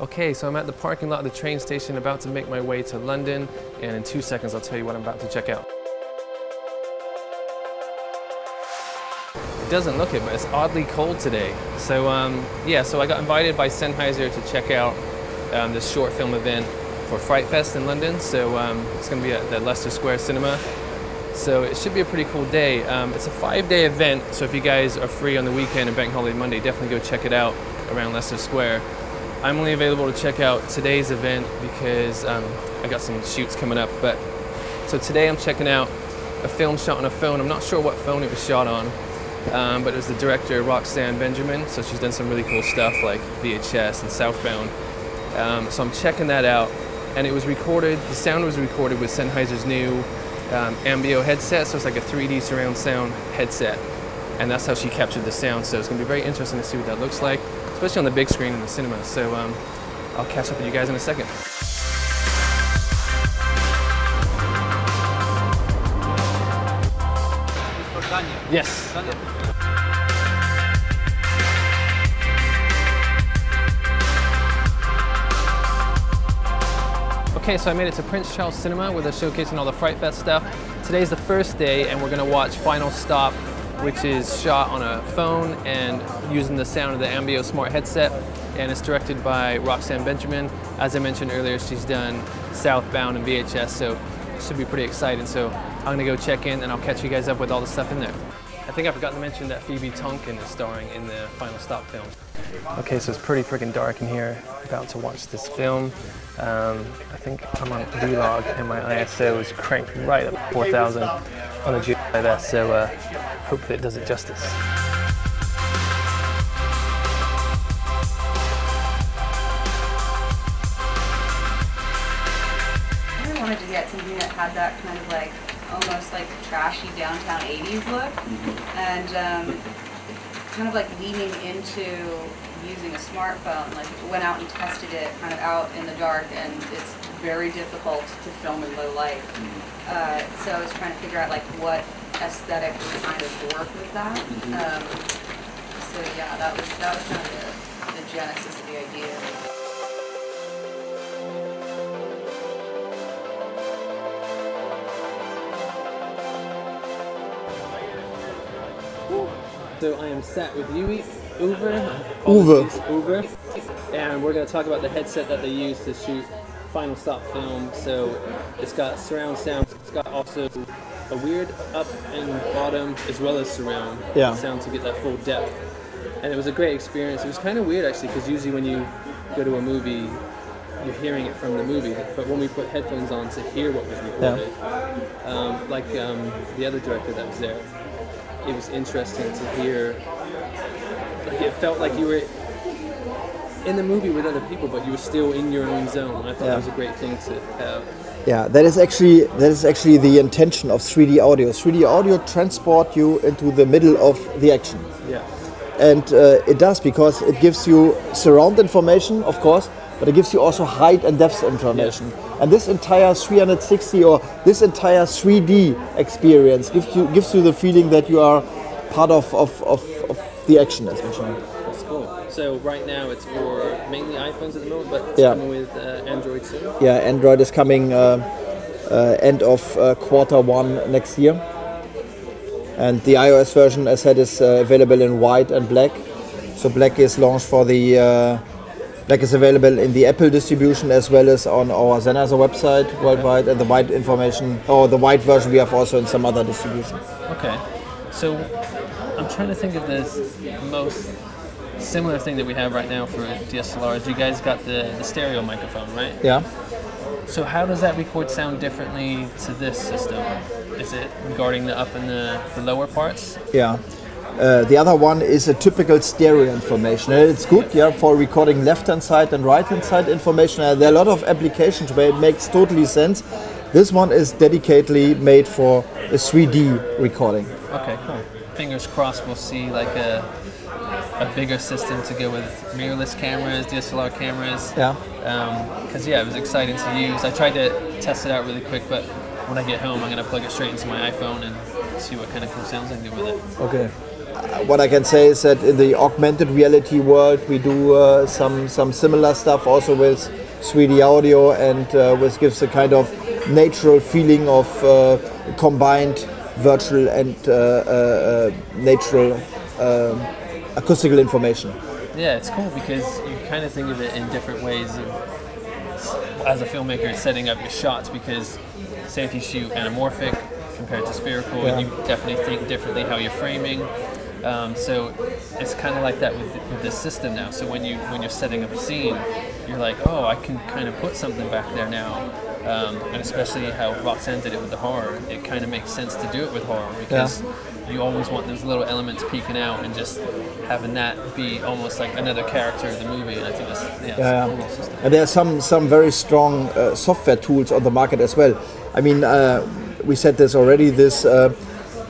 Okay, so I'm at the parking lot of the train station about to make my way to London, and in 2 seconds I'll tell you what I'm about to check out. It doesn't look it, but it's oddly cold today. So yeah, so I got invited by Sennheiser to check out this short film event for Fright Fest in London. So it's going to be at the Leicester Square Cinema. So it should be a pretty cool day. It's a 5-day event, so if you guys are free on the weekend and Bank Holiday Monday, definitely go check it out around Leicester Square. I'm only available to check out today's event because I got some shoots coming up. But so today I'm checking out a film shot on a phone. I'm not sure what phone it was shot on, but it was the director Roxanne Benjamin. So she's done some really cool stuff like VHS and Southbound. So I'm checking that out, and it was recorded. The sound was recorded with Sennheiser's new AMBEO headset. So it's like a 3D surround sound headset, and that's how she captured the sound. So it's going to be very interesting to see what that looks like, especially on the big screen in the cinema. So I'll catch up with you guys in a second. Yes. Okay, so I made it to Prince Charles Cinema where they're showcasing all the Fright Fest stuff. Today's the first day, and we're going to watch Final Stop, which is shot on a phone and using the sound of the AMBEO smart headset, and it's directed by Roxanne Benjamin. As I mentioned earlier, she's done Southbound and VHS, so it should be pretty exciting. So I'm gonna go check in and I'll catch you guys up with all the stuff in there. I think I forgot to mention that Phoebe Tonkin is starring in the Final Stop film. Okay, so it's pretty freaking dark in here, about to watch this film. I think I'm on vlog and my ISO is cranked right up 4,000 on a GIF, so hopefully it does it justice. I really wanted to get something that had that kind of like, almost like trashy downtown 80s look, and kind of like leaning into using a smartphone. Like went out and tested it kind of out in the dark, and it's very difficult to film in low light. So I was trying to figure out like what aesthetic would kind of work with that. So yeah, that was kind of the genesis of the idea. So I am sat with Uwe, and we're going to talk about the headset that they use to shoot Final Stop film. So it's got surround sound, it's got also a weird up and bottom as well as surround sound to get that full depth. And it was a great experience. It was kind of weird actually, because usually when you go to a movie, you're hearing it from the movie, but when we put headphones on to hear what was recorded, like the other director that was there, it was interesting to hear. Like it felt like you were in the movie with other people, but you were still in your own zone. I thought that was a great thing to have. Yeah, that is actually the intention of 3D audio. 3D audio transport you into the middle of the action. Yeah. And it does, because it gives you surround information, of course, but it gives you also height and depth information. Yeah. And this entire 360 or this entire 3D experience gives you the feeling that you are part of the action, as mentioned. That's cool. So right now it's for mainly iPhones at the moment, but it's coming with Android soon? Yeah, Android is coming end of Q1 next year. And the iOS version, as said, is available in white and black. So black is launched for the black is available in the Apple distribution as well as on our Sennheiser website worldwide, and the white information, or the white version, we have also in some other distribution. Okay, so I'm trying to think of this most similar thing that we have right now for DSLRs. You guys got the stereo microphone, right? Yeah. So how does that record sound differently to this system? Is it regarding the up and the lower parts? Yeah. The other one is a typical stereo information. It's good, for recording left-hand side and right-hand side information. There are a lot of applications where it makes totally sense. This one is dedicatedly made for a 3D recording. Okay, cool. Fingers crossed we'll see like a bigger system to go with mirrorless cameras, DSLR cameras. Yeah. Because it was exciting to use. I tried to test it out really quick, but when I get home, I'm going to plug it straight into my iPhone and see what kind of cool sounds I can do with it. Okay. what I can say is that in the augmented reality world, we do some similar stuff also with 3D audio, and which gives a kind of natural feeling of combined virtual and natural acoustical information. Yeah, it's cool because you kind of think of it in different ways of, as a filmmaker, setting up your shots, because say if you shoot anamorphic compared to spherical, Yeah. you definitely think differently how you're framing. So it's kind of like that with this system now. So when you're setting up a scene, you're like, oh, I can kind of put something back there now. And especially how Roxanne did it with the horror, it kind of makes sense to do it with horror, because you always want those little elements peeking out and just having that be almost like another character of the movie. And I think that's it's a cool system. And there are some very strong software tools on the market as well. I mean, we said this already. This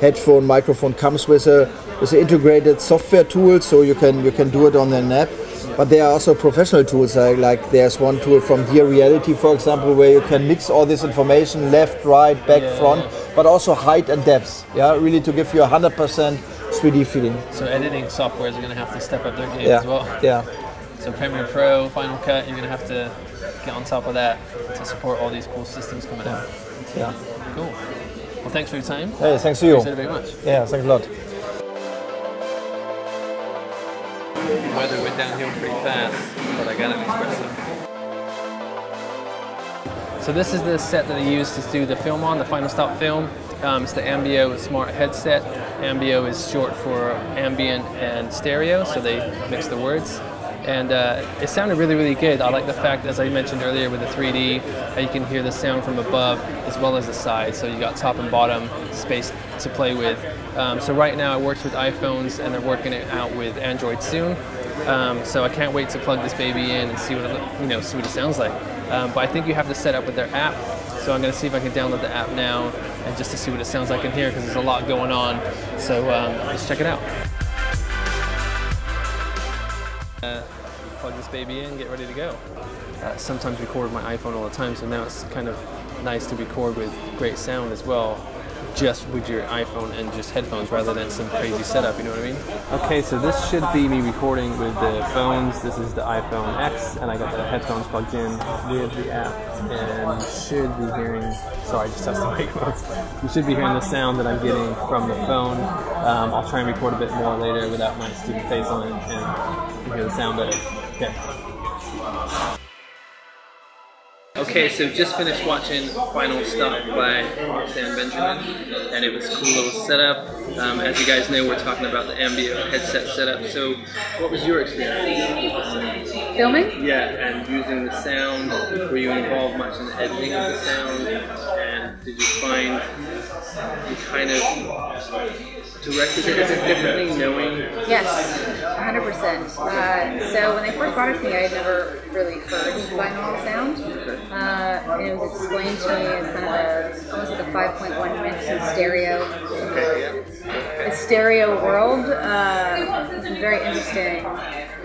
headphone microphone comes with an integrated software tool, so you can do it on an app. But there are also professional tools, like there's one tool from Dear Reality, for example, where you can mix all this information, left, right, back, front, but also height and depth, really to give you 100% 3D feeling. So editing softwares are going to have to step up their game as well. Yeah. So Premiere Pro, Final Cut, you're going to have to get on top of that to support all these cool systems coming out. Yeah. Cool. Well, thanks for your time. Hey, thanks to you. Appreciate it very much. Yeah, thanks a lot. The weather went downhill pretty fast, but I got an espresso. So this is the set that I used to do the film on, the Final Stop film. It's the AMBEO smart headset. AMBEO is short for ambient and stereo, so they mix the words. And it sounded really, really good. I like the fact, as I mentioned earlier with the 3D, how you can hear the sound from above as well as the side. So you got top and bottom space to play with. So right now it works with iPhones, and they're working it out with Android soon. So I can't wait to plug this baby in and see what it, see what it sounds like. But I think you have to set up with their app. So I'm going to see if I can download the app now, and just to see what it sounds like in here, because there's a lot going on. So let's check it out. Plug this baby in, get ready to go. Sometimes record with my iPhone all the time, so now it's kind of nice to record with great sound as well, just with your iPhone and just headphones rather than some crazy setup, you know what I mean? Okay, so this should be me recording with the phones. This is the iPhone X, and I got the headphones plugged in with the app, and you should be hearing, sorry, I just touched the microphones. You should be hearing the sound that I'm getting from the phone. I'll try and record a bit more later without my stupid face on it, and you hear the sound better. Okay. Okay, so just finished watching Final Stop by Roxanne Benjamin, and it was a cool little setup. As you guys know, we're talking about the AMBEO headset setup. So, what was your experience? Filming? Yeah, and using the sound. Were you involved much in the editing of the sound? And did you find you kind of directed it a bit differently, knowing? Yes, 100%. So when they first brought it to me, I had never really heard binaural sound. And it was explained to me as kind of almost like a 5.1 mix in stereo. A stereo world. It's very interesting.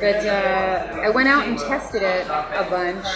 But I went out and tested it a bunch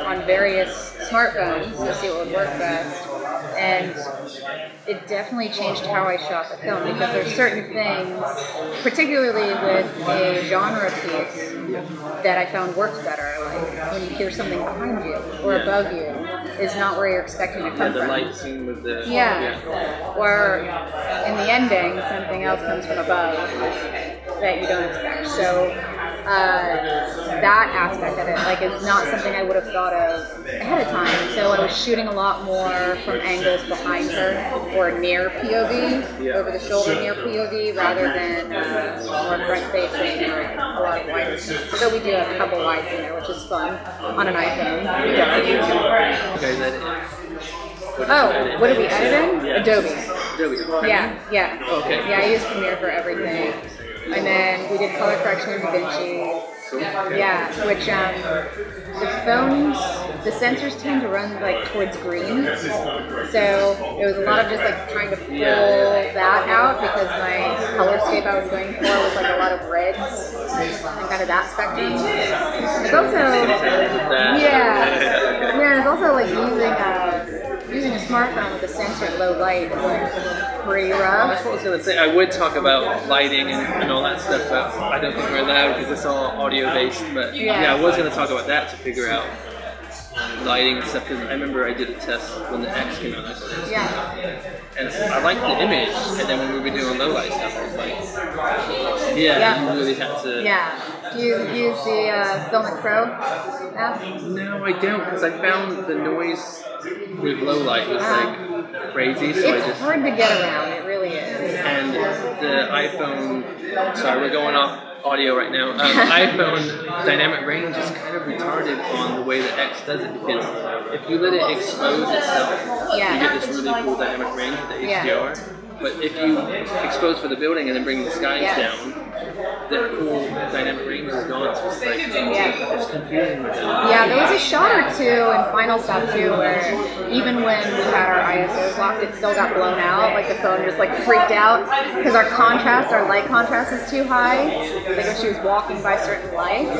on various smartphones to see what would work best. And it definitely changed how I shot the film, because there's certain things, particularly with a genre piece, that I found works better. Like when you hear something behind you or above you is not where you're expecting to come the from. light scene with the Or in the ending, something else comes from above that you don't expect. So that aspect of it, like, it's not something I would have thought of ahead of time. So I was shooting a lot more from angles behind her or near POV, over the shoulder near POV, rather than more front facing or a lot of wides. So we do have a couple wides in there, which is fun on an iPhone. Oh, what did we edit in? Adobe. Yeah. Okay. Yeah, I use Premiere for everything. And then we did color correction in DaVinci. Yeah, which the phones, the sensors tend to run like towards green. So it was a lot of just like trying to pull that out, because my colorscape I was going for was like a lot of reds and kind of that spectrum. It's also, it's also like using a smartphone with a sensor at low light is like pretty rough. That's what I was going to say. I would talk about lighting and all that stuff, but I don't think we're allowed because it's all audio based. But yeah, I was going to talk about that to figure out lighting and stuff, because I remember I did a test when the X came out. And I liked the image, and then when we were doing low light stuff, I was like, you really had to. Yeah. Do you use the Filmic Pro app? No, I don't, because I found the noise with low light was like crazy. So it's hard to get around. It really is. And the iPhone. Sorry, we're going off audio right now. iPhone dynamic range is kind of retarded on the way that X does it, because if you let it expose itself, you get this really cool dynamic range with the HDR. But if you expose for the building and then bring the skies down, the cool dynamic range is gone. So it's like, it's confusing. Yeah, there was a shot or two in Final Stop 2 where even when we had our ISOs locked, it still got blown out. Like the phone just like freaked out because our light contrast is too high. Like if she was walking by certain lights,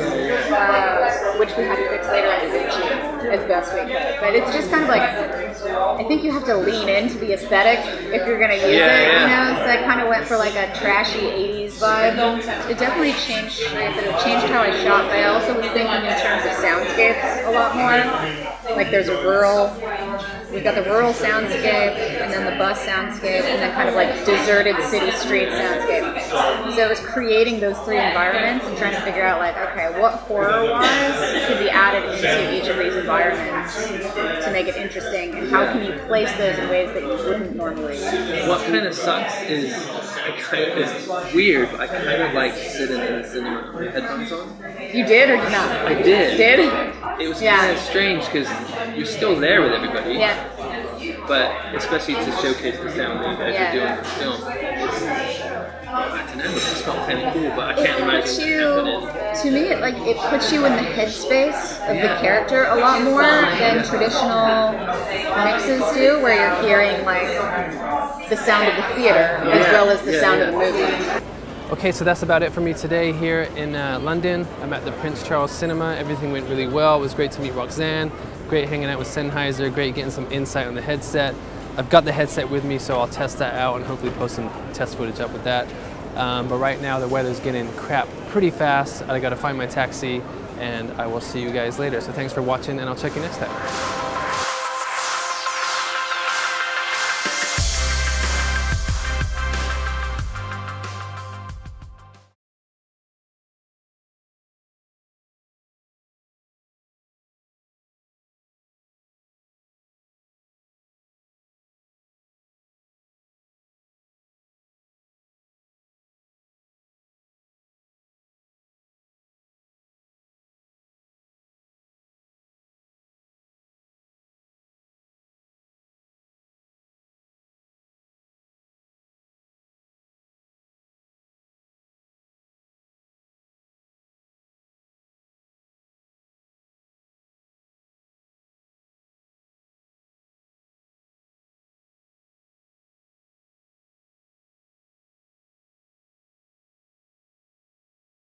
which we had to fix later on DaVinci as best we could. But it's just kind of like, I think you have to lean into the aesthetic if you're going to use it, you know? So I kind of went for like a trashy 80s vibe. It definitely changed, like I said, it changed how I shot, but I also was thinking in terms of soundscapes a lot more. Like there's we've got the rural soundscape, and then the bus soundscape, and then kind of like deserted city street soundscape. So it was creating those three environments and trying to figure out like, okay, what horror-wise could be added into each of these environments to make it interesting, and how can you place those in ways that you wouldn't normally. What kind of sucks is, it's weird, but I kind of like sitting in the cinema with headphones on. You did or did not? I did. Did? It was kind of strange because you're still there with everybody. Yeah. But especially to showcase the sound that you're doing for film. I don't know, it's felt kind of cool, but I can't imagine it happening. To me, it puts you in the headspace of the character a lot more than traditional mixes do, where you're hearing like the sound of the theater as well as the sound of the movie. Okay, so that's about it for me today here in London. I'm at the Prince Charles Cinema. Everything went really well. It was great to meet Roxanne. Great hanging out with Sennheiser. Great getting some insight on the headset. I've got the headset with me, so I'll test that out and hopefully post some test footage up with that. But right now the weather's getting crap pretty fast. I gotta find my taxi, and I will see you guys later. So thanks for watching, and I'll check you next time.